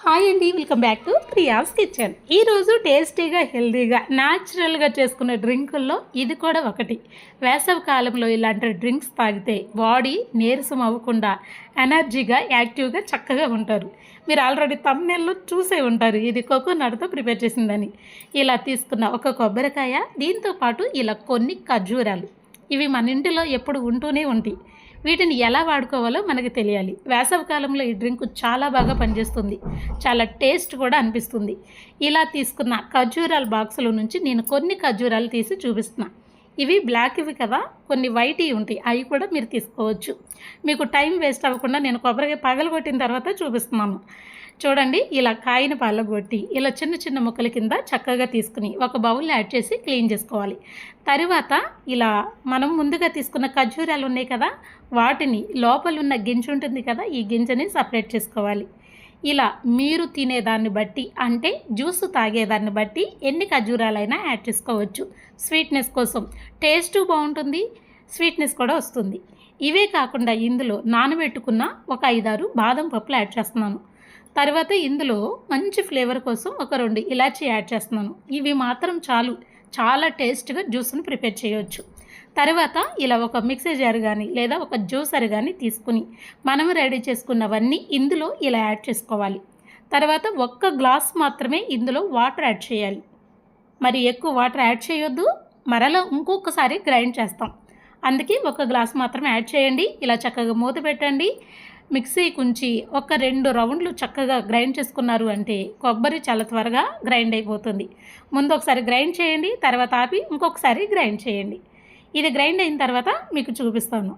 Hi అండి, welcome back to Priya's kitchen. ఈరోజు టేస్టీగా హెల్తీగా న్యాచురల్గా చేసుకునే డ్రింకుల్లో ఇది కూడా ఒకటి. వేసవి కాలంలో ఇలాంటి డ్రింక్స్ తాగితే బాడీ నీరసం అవ్వకుండా ఎనర్జీగా యాక్టివ్గా చక్కగా ఉంటారు. మీరు ఆల్రెడీ థంబ్నెయిల్లో చూసే ఉంటారు ఇది కోకోనట్తో ప్రిపేర్ చేసిందని. ఇలా తీసుకున్న ఒక కొబ్బరికాయ, దీంతోపాటు ఇలా కొన్ని ఖర్జూరాలు, ఇవి మన ఇంటిలో ఎప్పుడు ఉంటూనే ఉంటాయి. వీటిని ఎలా వాడుకోవాలో మనకు తెలియాలి. వేసవికాలంలో ఈ డ్రింక్ చాలా బాగా పనిచేస్తుంది, చాలా టేస్ట్ కూడా అనిపిస్తుంది. ఇలా తీసుకున్న ఖర్జూరాల బాక్సుల నుంచి నేను కొన్ని ఖర్జూరాలు తీసి చూపిస్తున్నా. ఇవి బ్లాక్ ఇవి కదా, కొన్ని వైట్ ఉంటాయి, అవి కూడా మీరు తీసుకోవచ్చు. మీకు టైం వేస్ట్ అవ్వకుండా నేను కొబ్బరికాయ పగలగొట్టిన తర్వాత చూపిస్తున్నాను. చూడండి, ఇలా కాయను పగలగొట్టి ఇలా చిన్న చిన్న ముక్కల కింద చక్కగా తీసుకుని ఒక బౌల్లో యాడ్ చేసి క్లీన్ చేసుకోవాలి. తర్వాత ఇలా మనం ముందుగా తీసుకున్న ఖర్జూరాలు ఉన్నాయి కదా, వాటిని లోపల ఉన్న గింజ ఉంటుంది కదా, ఈ గింజని సపరేట్ చేసుకోవాలి. ఇలా మీరు తినేదాన్ని బట్టి, అంటే జ్యూస్ తాగేదాన్ని బట్టి ఎన్ని ఖర్జూరాలైనా యాడ్ చేసుకోవచ్చు. స్వీట్నెస్ కోసం టేస్ట్ బాగుంటుంది, స్వీట్నెస్ కూడా వస్తుంది. ఇవే కాకుండా ఇందులో నానబెట్టుకున్న ఒక 5-6 బాదం పప్పులు యాడ్ చేస్తున్నాను. తర్వాత ఇందులో మంచి ఫ్లేవర్ కోసం ఒక 2 ఇలాచీ యాడ్ చేస్తున్నాను. ఇవి మాత్రం చాలు, చాలా టేస్ట్గా జ్యూస్ని ప్రిపేర్ చేయవచ్చు. తర్వాత ఇలా ఒక మిక్సీ జార్ కానీ లేదా ఒక జ్యూసర్ కానీ తీసుకుని మనం రెడీ చేసుకున్నవన్నీ ఇందులో ఇలా యాడ్ చేసుకోవాలి. తర్వాత 1 గ్లాస్ మాత్రమే ఇందులో వాటర్ యాడ్ చేయాలి. మరి ఎక్కువ వాటర్ యాడ్ చేయొద్దు, మరలా ఇంకొకసారి గ్రైండ్ చేస్తాం. అందుకే 1 గ్లాస్ మాత్రమే యాడ్ చేయండి. ఇలా చక్కగా మూత పెట్టండి. మిక్సీ కుంచి ఒక 2 రౌండ్లు చక్కగా గ్రైండ్ చేసుకున్నారు అంటే కొబ్బరి చాలా త్వరగా గ్రైండ్ అయిపోతుంది. ముందు ఒకసారి గ్రైండ్ చేయండి, తర్వాత ఆపి ఇంకొకసారి గ్రైండ్ చేయండి. ఇది గ్రైండ్ అయిన తర్వాత మీకు చూపిస్తాను.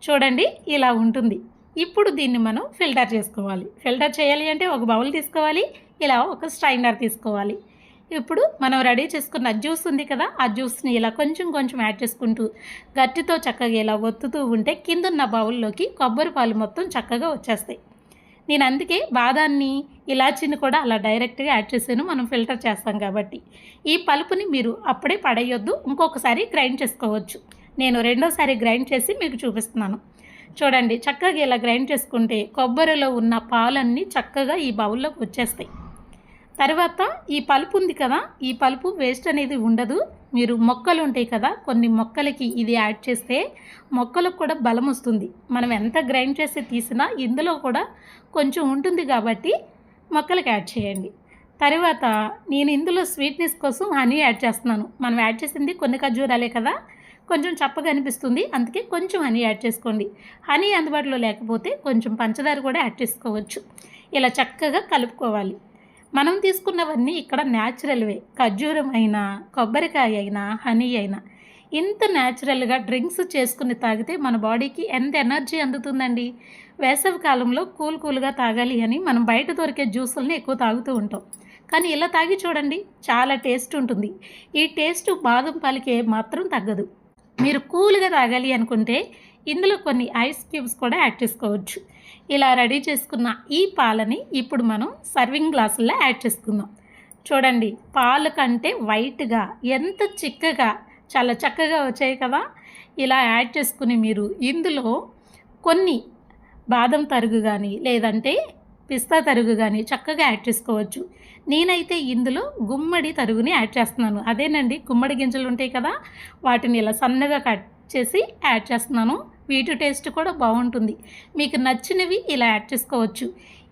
చూడండి, ఇలా ఉంటుంది. ఇప్పుడు దీన్ని మనం ఫిల్టర్ చేసుకోవాలి. ఫిల్టర్ చేయాలి అంటే ఒక బౌల్ తీసుకోవాలి, ఇలా ఒక స్ట్రైనర్ తీసుకోవాలి. ఇప్పుడు మనం రెడీ చేసుకున్న జ్యూస్ ఉంది కదా, ఆ జ్యూస్ని ఇలా కొంచెం కొంచెం యాడ్ చేసుకుంటూ గట్టితో చక్కగా ఇలా ఒత్తుతూ ఉంటే కిందున్న బౌల్లోకి కొబ్బరి పాలు మొత్తం చక్కగా వచ్చేస్తాయి. నేను అందుకే బాదాన్ని, ఇలాచీని కూడా అలా డైరెక్ట్గా యాడ్ చేసాను, మనం ఫిల్టర్ చేస్తాం కాబట్టి. ఈ పలుపుని మీరు అప్పుడే పడేయొద్దు, ఇంకొకసారి గ్రైండ్ చేసుకోవచ్చు. నేను రెండోసారి గ్రైండ్ చేసి మీకు చూపిస్తున్నాను. చూడండి, చక్కగా ఇలా గ్రైండ్ చేసుకుంటే కొబ్బరిలో ఉన్న పాలన్నీ చక్కగా ఈ బౌల్లోకి వచ్చేస్తాయి. తర్వాత ఈ పలుపు ఉంది కదా, ఈ పలుపు వేస్ట్ అనేది ఉండదు. మీరు మొక్కలు ఉంటాయి కదా, కొన్ని మొక్కలకి ఇది యాడ్ చేస్తే మొక్కలకు కూడా బలం వస్తుంది. మనం ఎంత గ్రైండ్ చేసి తీసినా ఇందులో కూడా కొంచెం ఉంటుంది కాబట్టి మొక్కలకు యాడ్ చేయండి. తర్వాత నేను ఇందులో స్వీట్నెస్ కోసం హనీ యాడ్ చేస్తున్నాను. మనం యాడ్ చేసింది కొన్ని ఖర్జూరాలే కదా, కొంచెం చప్పగా అనిపిస్తుంది, అందుకే కొంచెం హనీ యాడ్ చేసుకోండి. హనీ అందుబాటులో లేకపోతే కొంచెం పంచదార కూడా యాడ్ చేసుకోవచ్చు. ఇలా చక్కగా కలుపుకోవాలి. మనం తీసుకున్నవన్నీ ఇక్కడ న్యాచురల్వే. ఖర్జూరం అయినా, కొబ్బరికాయ అయినా, హనీ అయినా ఇంత న్యాచురల్గా డ్రింక్స్ చేసుకుని తాగితే మన బాడీకి ఎంత ఎనర్జీ అందుతుందండి. వేసవి కాలంలో కూల్గా తాగాలి అని మనం బయట దొరికే జ్యూసుల్ని ఎక్కువ తాగుతూ ఉంటాం, కానీ ఇలా తాగి చూడండి, చాలా టేస్ట్ ఉంటుంది. ఈ టేస్ట్ బాదం పాలకి మాత్రం తగ్గదు. మీరు కూల్గా తాగాలి అనుకుంటే ఇందులో కొన్ని ఐస్ క్యూబ్స్ కూడా యాడ్ చేసుకోవచ్చు. ఇలా రెడీ చేసుకున్న ఈ పాలని ఇప్పుడు మనం సర్వింగ్ గ్లాసుల్లో యాడ్ చేసుకుందాం. చూడండి, పాల కంటే వైట్గా ఎంత చిక్కగా, చాలా చక్కగా వచ్చాయి కదా. ఇలా యాడ్ చేసుకుని మీరు ఇందులో కొన్ని బాదం తరుగు కానీ లేదంటే పిస్తా తరుగు కానీ చక్కగా యాడ్ చేసుకోవచ్చు. నేనైతే ఇందులో గుమ్మడి తరుగుని యాడ్ చేస్తున్నాను. అదేనండి, గుమ్మడి గింజలు ఉంటాయి కదా, వాటిని ఇలా సన్నగా కట్ చేసి యాడ్ చేస్తున్నాను. వీటి టేస్ట్ కూడా బాగుంటుంది. మీకు నచ్చినవి ఇలా యాడ్ చేసుకోవచ్చు.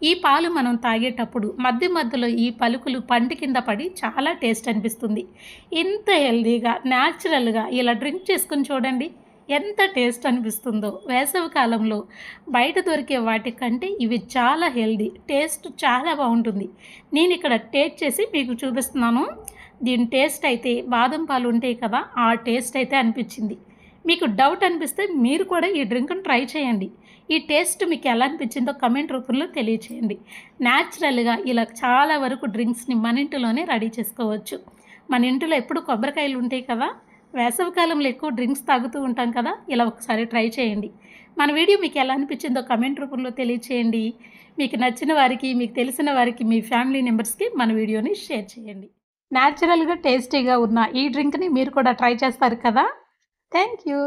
ఈ పాలు మనం తాగేటప్పుడు మధ్య మధ్యలో ఈ పలుకులు పంటి కింద పడి చాలా టేస్ట్ అనిపిస్తుంది. ఇంత హెల్దీగా న్యాచురల్గా ఇలా డ్రింక్ చేసుకుని చూడండి, ఎంత టేస్ట్ అనిపిస్తుందో. వేసవి కాలంలో బయట దొరికే వాటికంటే ఇవి చాలా హెల్దీ, టేస్ట్ చాలా బాగుంటుంది. నేను ఇక్కడ టేస్ట్ చేసి మీకు చూపిస్తున్నాను. దీని టేస్ట్ అయితే బాదం పాలు ఉంటాయి కదా, ఆ టేస్ట్ అయితే అనిపించింది. మీకు డౌట్ అనిపిస్తే మీరు కూడా ఈ డ్రింక్ని ట్రై చేయండి. ఈ టేస్ట్ మీకు ఎలా అనిపించిందో కమెంట్ రూపంలో తెలియచేయండి. న్యాచురల్గా ఇలా చాలా వరకు డ్రింక్స్ని మన ఇంటిలోనే రెడీ చేసుకోవచ్చు. మన ఇంటిలో ఎప్పుడు కొబ్బరికాయలు ఉంటాయి కదా, వేసవికాలంలో ఎక్కువ డ్రింక్స్ తాగుతూ ఉంటాం కదా, ఇలా ఒకసారి ట్రై చేయండి. మన వీడియో మీకు ఎలా అనిపించిందో కమెంట్ రూపంలో తెలియచేయండి. మీకు నచ్చిన వారికి, మీకు తెలిసిన వారికి, మీ ఫ్యామిలీ మెంబర్స్కి మన వీడియోని షేర్ చేయండి. న్యాచురల్గా టేస్టీగా ఉన్న ఈ డ్రింక్ని మీరు కూడా ట్రై చేస్తారు కదా. Thank you.